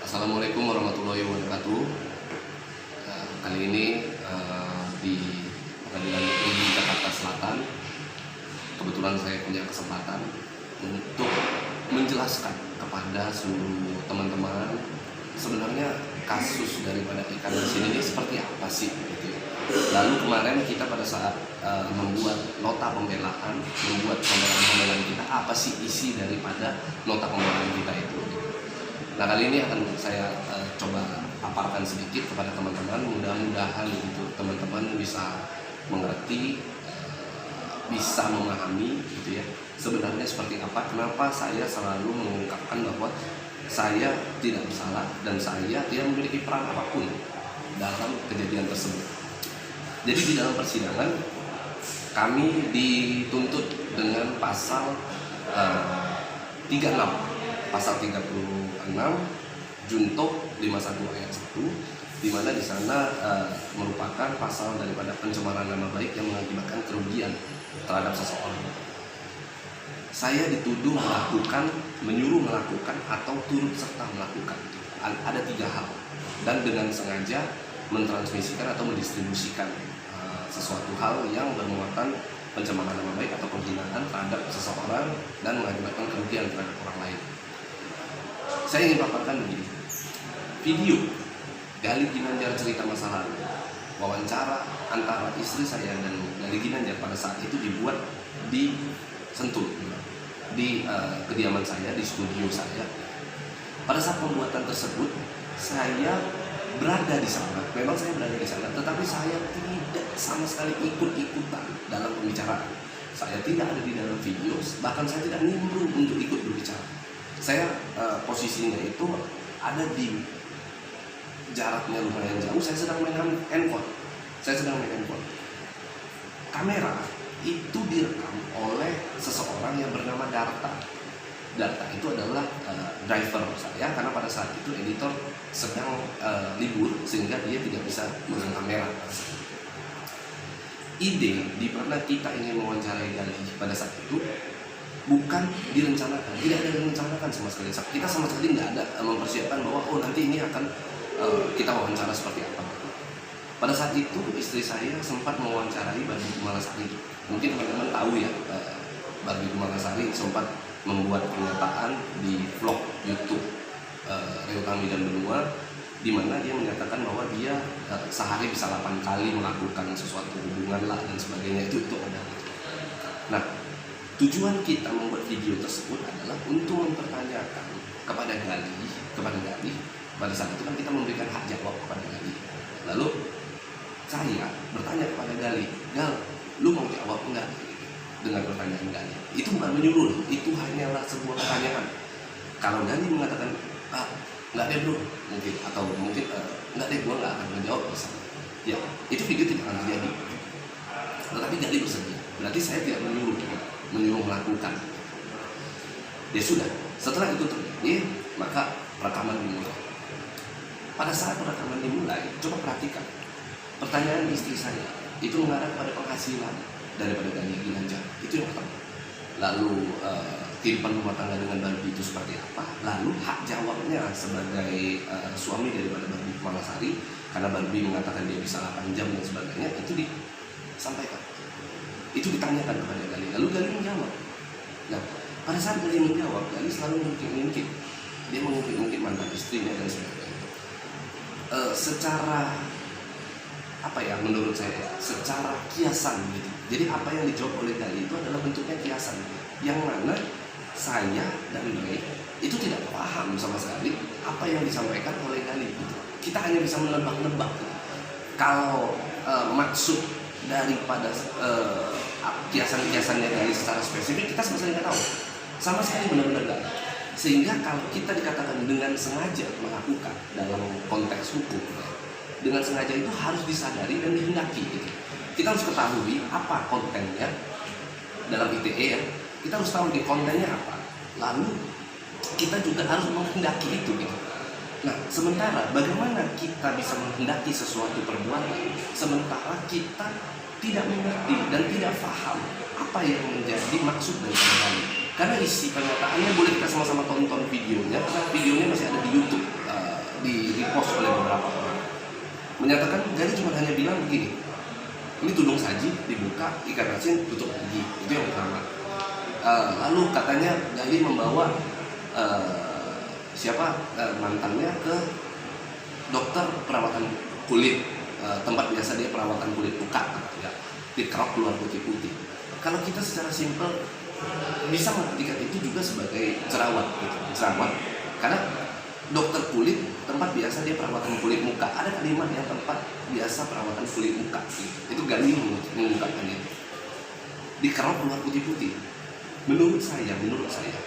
Assalamualaikum warahmatullahi wabarakatuh. Kali ini di Pengadilan Negeri Jakarta Selatan, kebetulan saya punya kesempatan untuk menjelaskan kepada seluruh teman-teman sebenarnya kasus daripada ikan asin ini seperti apa sih gitu. Lalu kemarin kita pada saat membuat nota pembelaan, membuat pembelaan kita, apa sih isi daripada nota pembelaan kita itu. Nah, kali ini akan saya coba paparkan sedikit kepada teman-teman, mudah-mudahan gitu teman-teman bisa mengerti, bisa memahami gitu ya. Sebenarnya seperti apa, kenapa saya selalu mengungkapkan bahwa saya tidak bersalah dan saya tidak memiliki peran apapun dalam kejadian tersebut. Jadi di dalam persidangan kami dituntut dengan pasal 36 Junto 51 ayat 1, di mana di sana merupakan pasal daripada pencemaran nama baik yang mengakibatkan kerugian terhadap seseorang. Saya dituduh melakukan, menyuruh melakukan atau turut serta melakukan. Ada 3 hal, dan dengan sengaja mentransmisikan atau mendistribusikan sesuatu hal yang bermuatan pencemaran nama baik atau penghinaan terhadap seseorang dan mengakibatkan kerugian terhadap orang lain. Saya ingin paparkan begini. Video Gali Ginanjar cerita masa lalu, wawancara antara istri saya dan Gali Ginanjar pada saat itu dibuat di Sentul, di kediaman saya, di studio saya. Pada saat pembuatan tersebut, saya berada di sana. Memang saya berada di sana, tetapi saya tidak sama sekali ikut-ikutan dalam pembicaraan. Saya tidak ada di dalam video, bahkan saya tidak nimbrung untuk ikut berbicara. Saya posisinya itu ada di jaraknya lumayan jauh. Saya sedang main handphone. Kamera itu direkam oleh seseorang yang bernama Darta. Darta itu adalah driver saya, karena pada saat itu editor sedang libur sehingga dia tidak bisa megang kamera. Ide di mana kita ingin mewawancarai Gali pada saat itu bukan direncanakan, tidak ada direncanakan sama sekali. Kita sama sekali nggak ada mempersiapkan bahwa nanti ini akan kita wawancara seperti apa. Pada saat itu istri saya sempat mewawancarai Barbie Kumalasari. Mungkin teman-teman tahu ya, Barbie Kumalasari sempat membuat pernyataan di vlog YouTube Rio Tami dan Benua, di mana dia menyatakan bahwa dia sehari bisa 8 kali melakukan sesuatu hubungan lah dan sebagainya. Itu ada. Nah, tujuan kita membuat video tersebut adalah untuk mempertanyakan kepada Gali. Pada saat itu kan kita memberikan hak jawab kepada Gali. Lalu saya bertanya kepada Gali, Gal, lu mau jawab enggak dengan pertanyaan Gali? Itu bukan menyuruh, itu hanyalah sebuah pertanyaan. Kalau Gali mengatakan, enggak deh bro, mungkin enggak deh, gua enggak akan menjawab bersama. Ya, itu video tidak akan terjadi. Tetapi Gali bersedia. Berarti saya tidak menyuruh melakukan. Ya sudah, setelah itu terjadi, maka rekaman dimulai. Pada saat rekaman dimulai, coba perhatikan pertanyaan istri saya itu mengarah kepada penghasilan daripada Gali Ginanjar. Itu yang pertama. Lalu kehidupan rumah tangga dengan Barbie itu seperti apa? Lalu hak jawabnya sebagai suami daripada Barbie Kumalasari, karena Barbie mengatakan dia bisa 8 jam dan sebagainya, itu disampaikan. Itu ditanyakan kepada Gali, lalu Gali menjawab. Nah, pada saat Gali menjawab, Gali selalu mungkin dia mengungkit mantan istrinya dan sebagainya. Secara apa ya, menurut saya secara kiasan gitu. Jadi apa yang dijawab oleh Gali itu adalah bentuknya kiasan, yang mana saya dan Gali itu tidak paham sama sekali apa yang disampaikan oleh Gali gitu. Kita hanya bisa menebak-nebak gitu. Kalau maksud daripada kiasan-kiasannya Gali secara spesifik, kita sama sekali nggak tahu, sama sekali benar-benar nggak. Sehingga kalau kita dikatakan dengan sengaja melakukan dalam konteks hukum, dengan sengaja itu harus disadari dan dihendaki gitu. Kita harus ketahui apa kontennya dalam ITE ya. Kita harus tahu di kontennya apa. Lalu kita juga harus menghendaki itu gitu. Nah, sementara bagaimana kita bisa menghendaki sesuatu perbuatan sementara kita tidak mengerti dan tidak paham apa yang menjadi maksud dari Gali. Karena isi pernyataannya boleh kita sama-sama tonton videonya, karena videonya masih ada di YouTube menyatakan Gali cuma hanya bilang begini, ini tudung saji dibuka, ikan asin tutup gigi, itu yang pertama. Lalu katanya Gali membawa mantannya ke dokter perawatan kulit, tempat biasa dia perawatan kulit muka, ya, dikerok keluar putih-putih. Kalau kita secara simpel bisa mengartikan itu juga sebagai jerawat, gitu. Jerawat, karena dokter kulit tempat biasa dia perawatan kulit muka, ada kalimat yang tempat biasa perawatan kulit muka, gitu. Itu Gali mengungkapkannya, dikerok keluar putih-putih. Menurut saya,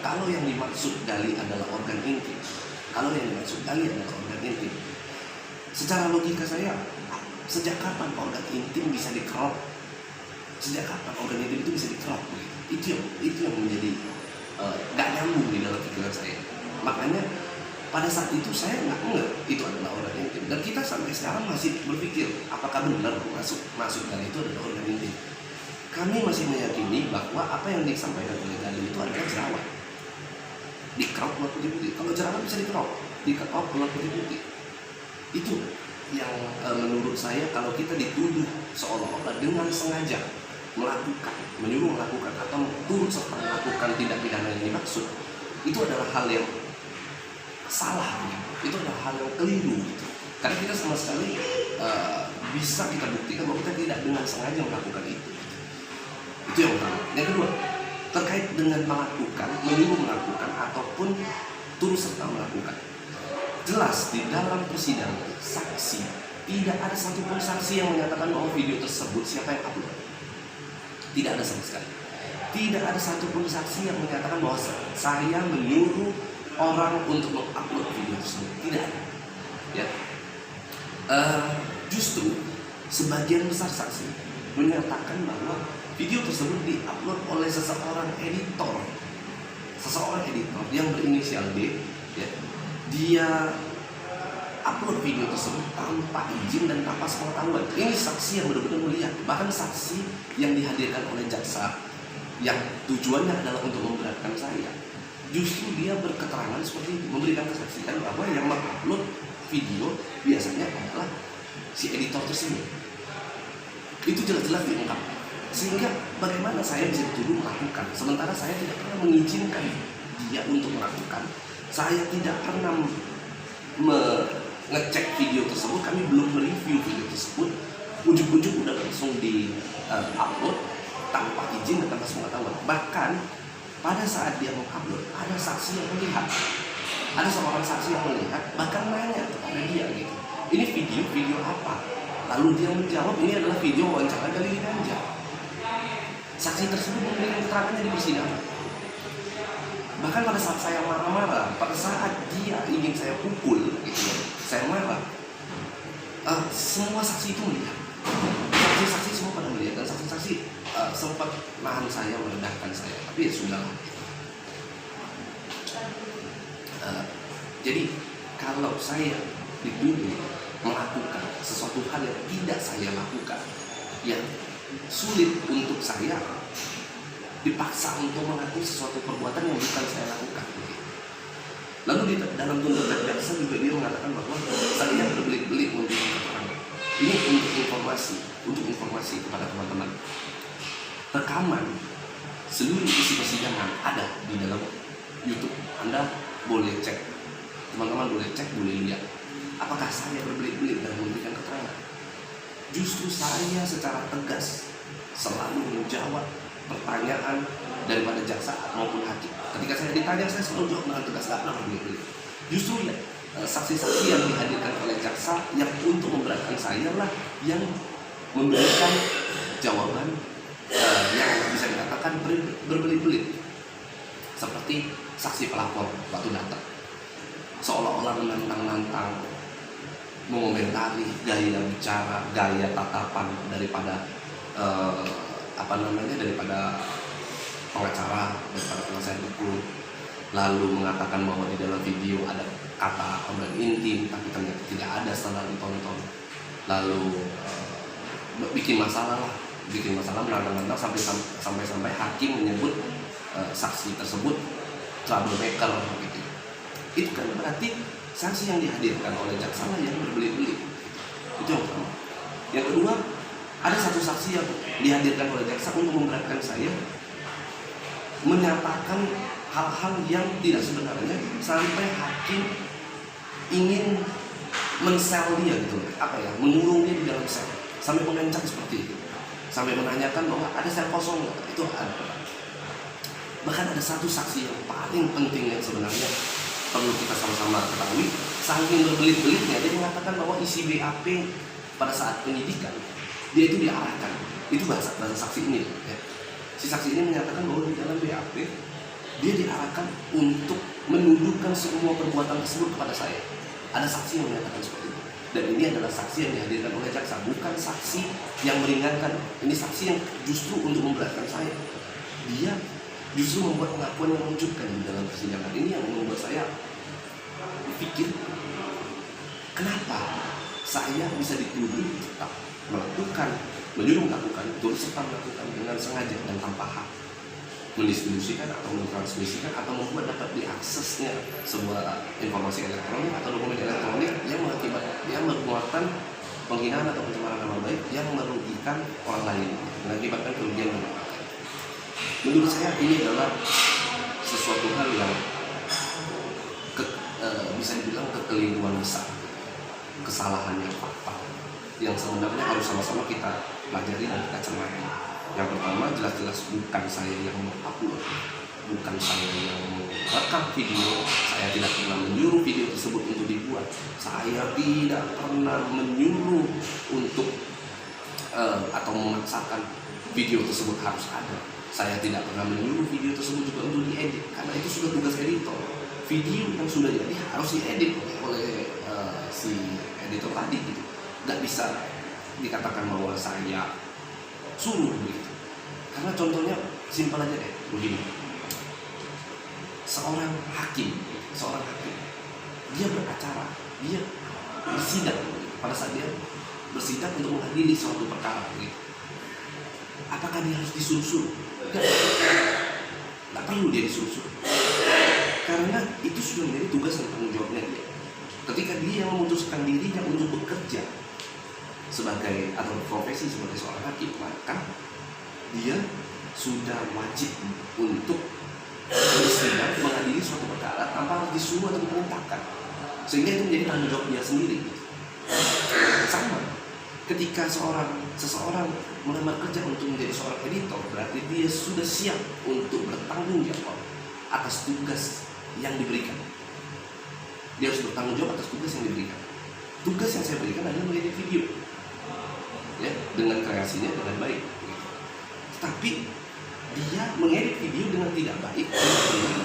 kalau yang dimaksud Gali adalah organ intim, secara logika saya, sejak kapan organ intim bisa dikerok? Sejak kapan organ intim itu bisa dikerok? Itu yang menjadi gak nyambung di dalam pikiran saya. Makanya pada saat itu saya nggak ngeh itu adalah organ intim, dan kita sampai sekarang masih berpikir apakah benar masuk Gali itu adalah organ intim. Kami masih meyakini bahwa apa yang disampaikan oleh Gali itu adalah jerawat, dikerok keluar putih-putih. Kalau jerawat bisa dikerok keluar putih-putih. Itu yang menurut saya kalau kita dituduh seolah-olah dengan sengaja menyuruh melakukan atau turut serta melakukan tindak pidana yang dimaksud, itu adalah hal yang salah, itu adalah hal yang keliru, gitu. Karena kita sama sekali bisa kita buktikan bahwa kita tidak dengan sengaja melakukan itu. Itu yang pertama. Yang kedua, terkait dengan menyuruh melakukan ataupun turut serta melakukan. Jelas di dalam persidangan saksi, tidak ada satupun saksi yang menyatakan bahwa video tersebut siapa yang upload. Tidak ada sama sekali. Tidak ada satupun saksi yang menyatakan bahwa saya menyuruh orang untuk mengupload video tersebut. Tidak ada. Ya. Justru sebagian besar saksi menyatakan bahwa video tersebut diupload oleh seseorang editor yang berinisial D, ya. Dia upload video tersebut tanpa izin dan tanpa sepengetahuan. Ini saksi yang benar-benar melihat, bahkan saksi yang dihadirkan oleh jaksa yang tujuannya adalah untuk memberatkan saya. Justru dia berketerangan seperti itu, memberikan kesaksian bahwa yang mengupload video biasanya adalah si editor tersebut. Itu jelas-jelas diungkap. Sehingga bagaimana saya bisa dituduh melakukan, sementara saya tidak pernah mengizinkan dia untuk melakukan. Saya tidak pernah ngecek video tersebut, kami belum mereview video tersebut, ujung-ujung udah langsung di upload tanpa izin dan tanpa sepengetahuan. Bahkan pada saat dia mengupload, ada saksi yang melihat, ada seorang saksi yang melihat, bahkan nanya kepada dia gitu, ini video apa? Lalu dia menjawab, ini adalah video wawancara Gali Ginanjar. Saksi tersebut memberikan keterangannya di persidangan. Bahkan pada saat saya marah-marah, pada saat dia ingin saya pukul, gitu, saya marah. Semua saksi itu melihat. Saksi-saksi semua pada melihat, dan saksi-saksi sempat nahan saya, merendahkan saya. Tapi ya sudah. Jadi kalau saya dituduh melakukan sesuatu hal yang tidak saya lakukan, ya sulit untuk saya dipaksa untuk mengaku sesuatu perbuatan yang bukan saya lakukan. Lalu di dalam tuntutan jaksa juga dia mengatakan bahwa saya berbelit-belit memberikan keterangan. Ini untuk informasi kepada teman-teman. Rekaman seluruh isi persidangan ada di dalam YouTube. Anda boleh cek, teman-teman boleh cek, boleh lihat. Apakah saya berbelit-belit dalam memberikan keterangan? Justru saya secara tegas selalu menjawab pertanyaan daripada jaksa maupun hakim. Ketika saya ditanya, saya selalu jawab dengan tegas, tidak pernah berbelit-belit. Justru ya, saksi-saksi yang dihadirkan oleh jaksa yang untuk memberatkan saya lah yang memberikan jawaban yang bisa dikatakan berbelit-belit. Seperti saksi pelapor waktu datang, seolah-olah menantang-nantang, mengomentari gaya bicara, gaya tatapan daripada daripada pengacara, daripada penasihat hukum, lalu mengatakan bahwa di dalam video ada kata organ intim, tapi ternyata tidak ada setelah ditonton, lalu bikin masalah menantang-nantang sampai hakim menyebut saksi tersebut troublemaker gitu. Itu kan berarti saksi yang dihadirkan oleh jaksa yang berbelit-belit. Itu yang pertama. Yang kedua, ada satu saksi yang dihadirkan oleh jaksa untuk memberatkan saya, menyatakan hal-hal yang tidak sebenarnya sampai hakim ingin mensel dia gitu, mengurung dia di dalam sel, sampai mengancam seperti itu, sampai menanyakan bahwa ada sel kosong nggak? Itu ada. Bahkan ada satu saksi yang paling penting yang sebenarnya perlu kita sama-sama ketahui, saking berbelit-belitnya dia mengatakan bahwa isi BAP pada saat penyidikan dia itu diarahkan. Itu bahasa saksi ini ya. Si saksi ini menyatakan bahwa di dalam BAP dia diarahkan untuk menuduhkan semua perbuatan tersebut kepada saya. Ada saksi yang menyatakan seperti itu. Dan ini adalah saksi yang dihadirkan oleh jaksa, bukan saksi yang meringankan. Ini saksi yang justru untuk memberatkan saya. Dia justru membuat pengakuan yang mengejutkan di dalam persidangan. Ini yang membuat saya berpikir, kenapa saya bisa dituduh tetap melakukan, menyuruh melakukan, turut serta melakukan dengan sengaja dan tanpa hak, mendistribusikan atau mentransmisikan atau membuat dapat diaksesnya sebuah informasi elektronik atau dokumen elektronik yang bermuatan penghinaan atau pencemaran nama baik yang merugikan orang lain, mengakibatkan kerugian orang lain. Menurut saya ini adalah sesuatu hal yang bisa dibilang kekeliruan besar, kesalahan yang fatal, yang sebenarnya harus sama-sama kita pelajari dan kita cermati. Yang pertama, jelas-jelas bukan saya yang mengupload, bukan saya yang merekam video, saya tidak pernah menyuruh video tersebut untuk dibuat, saya tidak pernah menyuruh untuk atau memaksakan video tersebut harus ada. Saya tidak pernah menyuruh video tersebut juga untuk diedit, karena itu sudah tugas editor. Video yang sudah jadi harus diedit oleh si editor tadi gitu. Nggak bisa dikatakan bahwa saya suruh begitu. Karena contohnya simpel aja deh, begini. Seorang hakim, dia beracara, dia bersidang. Pada saat dia bersidang untuk mengadili suatu perkara gitu. Apakah dia harus disuruh-suruh? Nggak perlu dia disuruh-suruh. Karena itu sudah menjadi tugas dan tanggung jawabnya dia. Ketika dia memutuskan dirinya untuk bekerja sebagai atau profesi sebagai seorang hakim, maka dia sudah wajib untuk bersidang mengadili suatu perkara tanpa harus disuruh atau diperintahkan, sehingga itu menjadi tanggung jawab dia sendiri. Sama ketika seseorang melamar kerja untuk menjadi seorang editor, berarti dia sudah siap untuk bertanggung jawab atas tugas yang diberikan. Dia harus bertanggung jawab atas tugas yang diberikan. Tugas yang saya berikan adalah mengedit video, ya, dengan kreasinya dengan baik. Tapi dia mengedit video dengan tidak baik,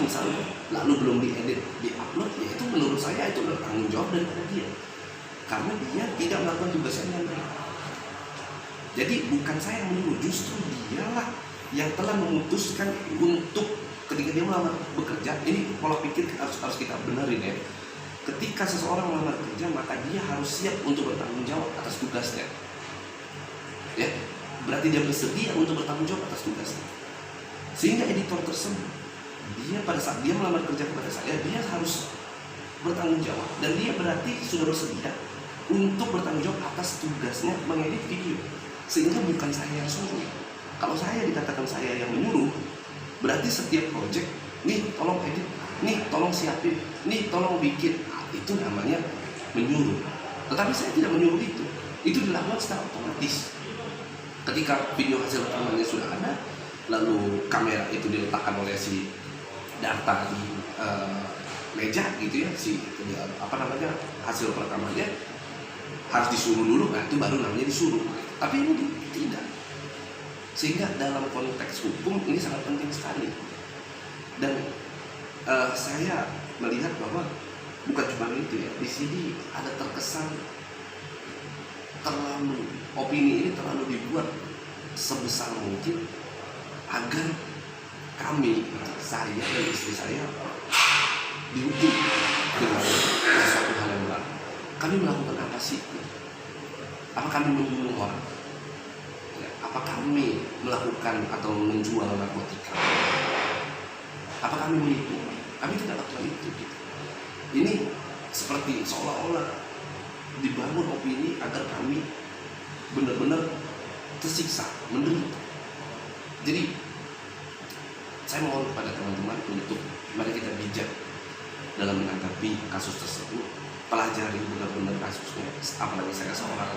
misalnya, lalu belum diedit, diupload, ya itu menurut saya itu bertanggung jawab daripada dia, karena dia tidak melakukan tugasnya dengan baik. Jadi bukan saya yang menyuruh, justru dialah yang telah memutuskan untuk ketika dia melamar bekerja. Ini pola pikir harus kita benerin ya. Ketika seseorang melamar kerja, maka dia harus siap untuk bertanggung jawab atas tugasnya. Ya, berarti dia bersedia untuk bertanggung jawab atas tugasnya. Sehingga editor tersebut, dia pada saat dia melamar kerja kepada saya, dia harus bertanggung jawab, dan dia berarti sudah bersedia untuk bertanggung jawab atas tugasnya mengedit video. Sehingga bukan saya yang suruh. Kalau saya dikatakan saya yang menyuruh, berarti setiap project, nih tolong edit, nih tolong siapin, nih tolong bikin, itu namanya menyuruh. Tetapi saya tidak menyuruh itu dilakukan secara otomatis. Ketika video hasil rekamannya sudah ada, lalu kamera itu diletakkan oleh si data di meja gitu ya, hasil rekamannya harus disuruh dulu, nah itu baru namanya disuruh. Tapi ini tidak. Sehingga dalam konteks hukum ini sangat penting sekali. Dan saya melihat bahwa bukan cuma itu ya, di sini ada terkesan opini ini terlalu dibuat sebesar mungkin agar saya dan istri saya dihukum dengan sesuatu hal yang baru. Kami melakukan apa sih? Apa kami membunuh orang? Ya, apa kami melakukan atau menjual narkotika? Apa kami menipu? Kami tidak lakukan itu. Ini seperti seolah-olah dibangun opini agar kami benar-benar tersiksa, menderita. Jadi saya mohon kepada teman-teman untuk mari kita bijak dalam menanggapi kasus tersebut, pelajari benar-benar kasusnya. Apalagi saya seorang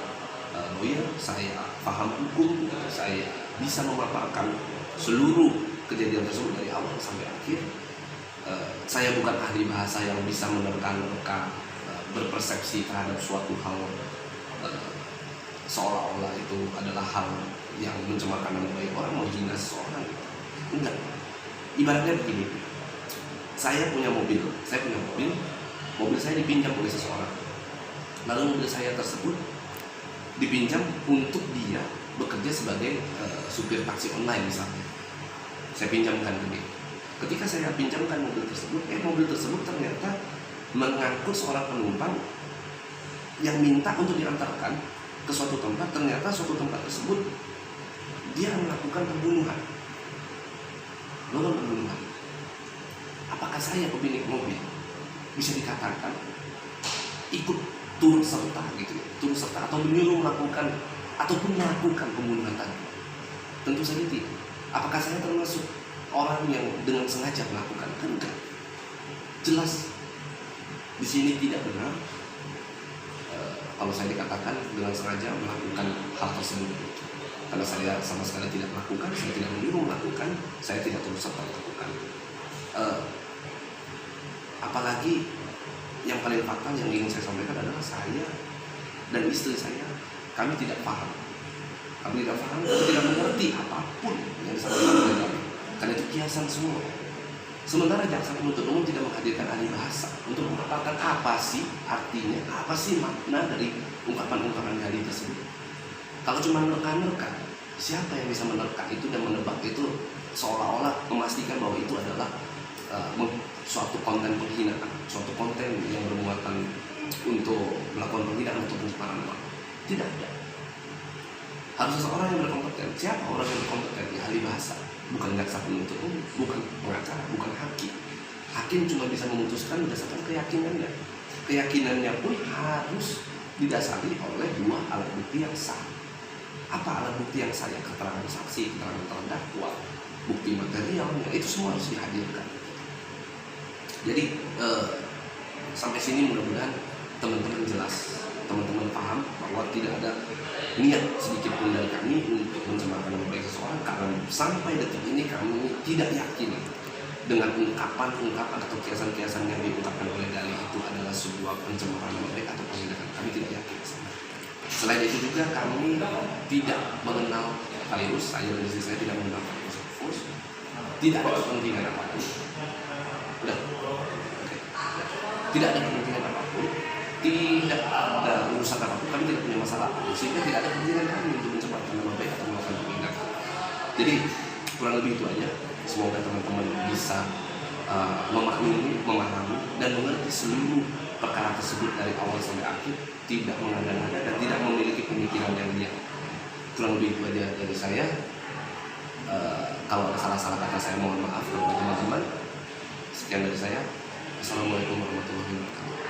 lawyer, saya paham hukum, saya bisa memaparkan seluruh kejadian tersebut dari awal sampai akhir. Saya bukan ahli bahasa yang bisa menerka-nerka, berpersepsi terhadap suatu hal seolah-olah itu adalah hal yang mencemarkan nama baik orang, menghina seseorang. Enggak. Ibaratnya begini, saya punya mobil saya dipinjam oleh seseorang. Lalu mobil saya tersebut dipinjam untuk dia bekerja sebagai supir taksi online misalnya. Saya pinjamkan ke dia. Ketika saya pinjamkan mobil tersebut ternyata mengangkut seorang penumpang yang minta untuk diantarkan ke suatu tempat. Ternyata suatu tempat tersebut dia melakukan pembunuhan. Apakah saya pemilik mobil bisa dikatakan ikut turut serta atau menyuruh melakukan ataupun melakukan pembunuhan tadi? Tentu saja tidak. Apakah saya termasuk orang yang dengan sengaja melakukan? Kan enggak. Jelas di sini tidak benar kalau saya dikatakan dengan sengaja melakukan hal tersebut, karena saya sama sekali tidak melakukan, saya tidak menyuruh melakukan, saya tidak turut serta melakukan. Apalagi yang paling fatal yang ingin saya sampaikan adalah saya dan istri saya, kami tidak paham, kami tidak mengerti apapun yang disampaikan oleh kami, karena itu kiasan semua. Sementara jaksa penuntut umum tidak menghadirkan ahli bahasa untuk memaparkan apa sih artinya, apa sih makna dari ungkapan-ungkapan tadi tersebut. Kalau cuma menerka-nerka, siapa yang bisa menerka itu dan menebak itu seolah-olah memastikan bahwa itu adalah suatu konten penghinaan, suatu konten yang bermuatan untuk melakukan penghinaan untuk pencemaran nama. Tidak ada. Harus seseorang yang berkompeten. Siapa orang yang berkompeten? Ya ahli bahasa. Bukan jaksa penuntut umum, bukan pengacara, bukan hakim. Hakim cuma bisa memutuskan berdasarkan keyakinannya. Keyakinannya pun harus didasari oleh dua alat bukti yang sah. Apa alat bukti yang sah? Keterangan saksi, keterangan terdakwa, bukti materialnya, itu semua harus dihadirkan. Jadi sampai sini mudah-mudahan teman-teman jelas, teman-teman paham bahwa tidak ada niat sedikit pun dari kami untuk mencemarkan nama baik seseorang, karena sampai detik ini kami tidak yakin dengan ungkapan-ungkapan atau kiasan-kiasan yang diungkapkan oleh Dali itu adalah sebuah pencemaran nama baik atau penghinaan. Kami tidak yakin. Selain itu juga kami tidak mengenal virus, saya dan istri saya tidak mengenal virus. Tidak ada kepentingan apapun. Tidak ada kepentingan apapun. Tidak ada urusan apapun, kami tidak punya masalah, sehingga tidak ada kepentingan kami untuk mencemarkan nama baik atau melakukan penghinaan. Jadi kurang lebih itu aja. Semoga teman-teman bisa memahami dan mengerti seluruh perkara tersebut dari awal sampai akhir, tidak mengada-ngada dan tidak memiliki pemikiran yang liar. Kurang lebih itu aja dari saya. Kalau ada salah-salah kata saya mohon maaf kepada teman-teman. Sekian dari saya. Assalamualaikum warahmatullahi wabarakatuh.